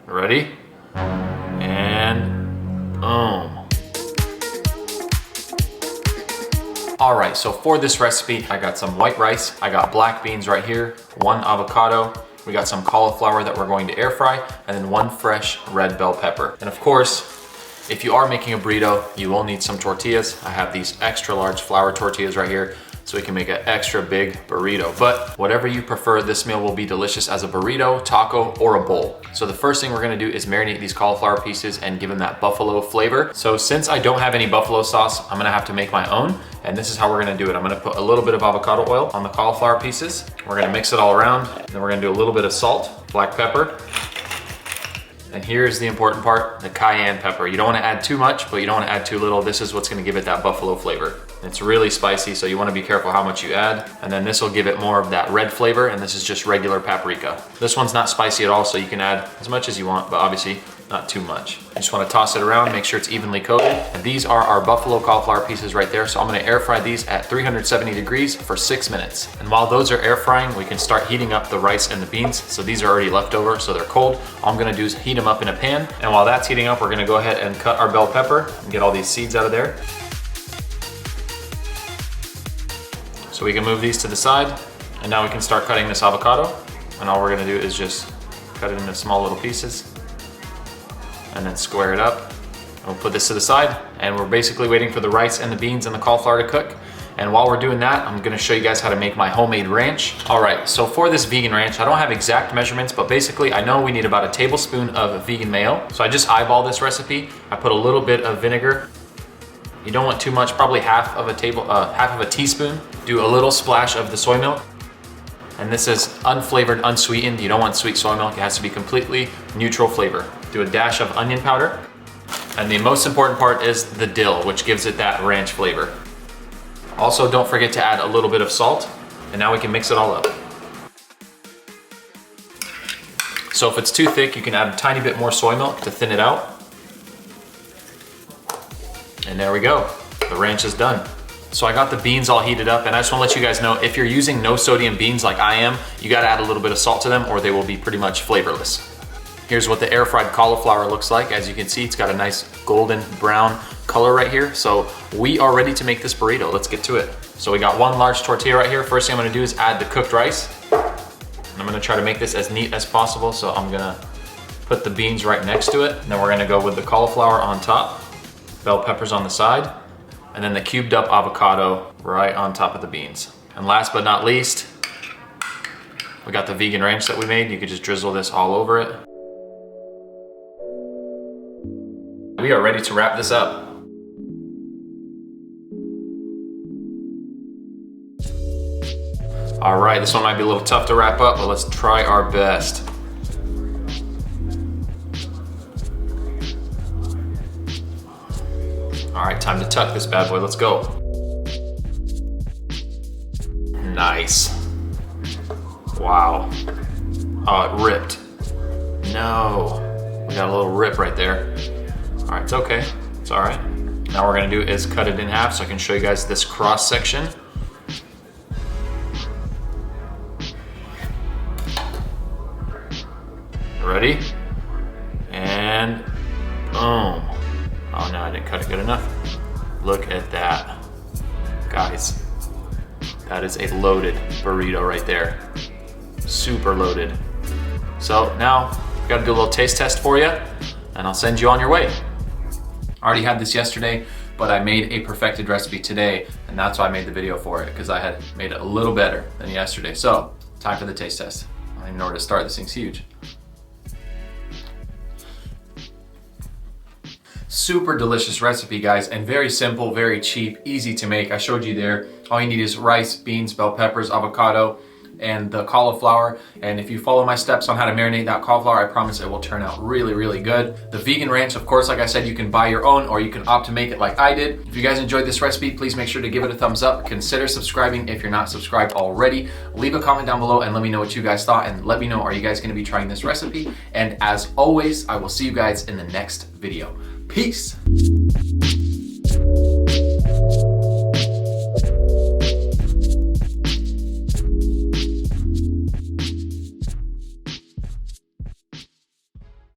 Ready? And boom. All right, so for this recipe, I got some white rice, I got black beans right here, 1 avocado, we got some cauliflower that we're going to air fry, and then 1 fresh red bell pepper. And of course, if you are making a burrito, you will need some tortillas. I have these extra large flour tortillas right here, so we can make an extra big burrito. But whatever you prefer, this meal will be delicious as a burrito, taco, or a bowl. So the first thing we're gonna do is marinate these cauliflower pieces and give them that buffalo flavor. So since I don't have any buffalo sauce, I'm gonna have to make my own. And this is how we're gonna do it. I'm gonna put a little bit of avocado oil on the cauliflower pieces. We're gonna mix it all around. Then we're gonna do a little bit of salt, black pepper. And here's the important part, the cayenne pepper. You don't wanna add too much, but you don't wanna add too little. This is what's gonna give it that buffalo flavor. It's really spicy, so you wanna be careful how much you add. And then this will give it more of that red flavor, and this is just regular paprika. This one's not spicy at all, so you can add as much as you want, but obviously not too much. You just wanna toss it around, make sure it's evenly coated. And these are our buffalo cauliflower pieces right there. So I'm gonna air fry these at 370 degrees for 6 minutes. And while those are air frying, we can start heating up the rice and the beans. So these are already left over, so they're cold. All I'm gonna do is heat them up in a pan. And while that's heating up, we're gonna go ahead and cut our bell pepper and get all these seeds out of there. So we can move these to the side. And now we can start cutting this avocado. And all we're gonna do is just cut it into small little pieces and then square it up. We'll put this to the side, and we're basically waiting for the rice and the beans and the cauliflower to cook. And while we're doing that, I'm gonna show you guys how to make my homemade ranch. All right, so for this vegan ranch, I don't have exact measurements, but basically I know we need about a tablespoon of vegan mayo. So I just eyeball this recipe. I put a little bit of vinegar. You don't want too much, probably half of a teaspoon. Do a little splash of the soy milk. And this is unflavored, unsweetened. You don't want sweet soy milk. It has to be completely neutral flavor. Do a dash of onion powder. And the most important part is the dill, which gives it that ranch flavor. Also, don't forget to add a little bit of salt. And now we can mix it all up. So if it's too thick, you can add a tiny bit more soy milk to thin it out. And there we go. The ranch is done. So I got the beans all heated up, and I just wanna let you guys know, if you're using no sodium beans like I am, you gotta add a little bit of salt to them or they will be pretty much flavorless. Here's what the air fried cauliflower looks like. As you can see, it's got a nice golden brown color right here. So we are ready to make this burrito. Let's get to it. So we got 1 large tortilla right here. First thing I'm gonna do is add the cooked rice. And I'm gonna try to make this as neat as possible. So I'm gonna put the beans right next to it. And then we're gonna go with the cauliflower on top, bell peppers on the side, and then the cubed up avocado right on top of the beans. And last but not least, we got the vegan ranch that we made. You could just drizzle this all over it. We are ready to wrap this up. All right, this one might be a little tough to wrap up, but let's try our best. All right, time to tuck this bad boy, let's go. Nice. Wow. Oh, it ripped. No, we got a little rip right there. All right, it's okay, it's all right. Now what we're gonna do is cut it in half so I can show you guys this cross section. Ready? And boom. Oh no, I didn't cut it good enough. Look at that. Guys, that is a loaded burrito right there. Super loaded. So now, I've got to do a little taste test for you, and I'll send you on your way. I already had this yesterday, but I made a perfected recipe today, and that's why I made the video for it, because I had made it a little better than yesterday. So, time for the taste test. I don't even know where to start, this thing's huge. Super delicious recipe, guys, and very simple, very cheap, easy to make. I showed you there. All you need is rice, beans, bell peppers, avocado, and the cauliflower. And if you follow my steps on how to marinate that cauliflower, I promise it will turn out really, really good. The vegan ranch, of course, like I said, you can buy your own or you can opt to make it like I did. If you guys enjoyed this recipe, please make sure to give it a thumbs up. Consider subscribing if you're not subscribed already. Leave a comment down below and let me know what you guys thought, and let me know, are you guys gonna be trying this recipe? And as always, I will see you guys in the next video. Peace.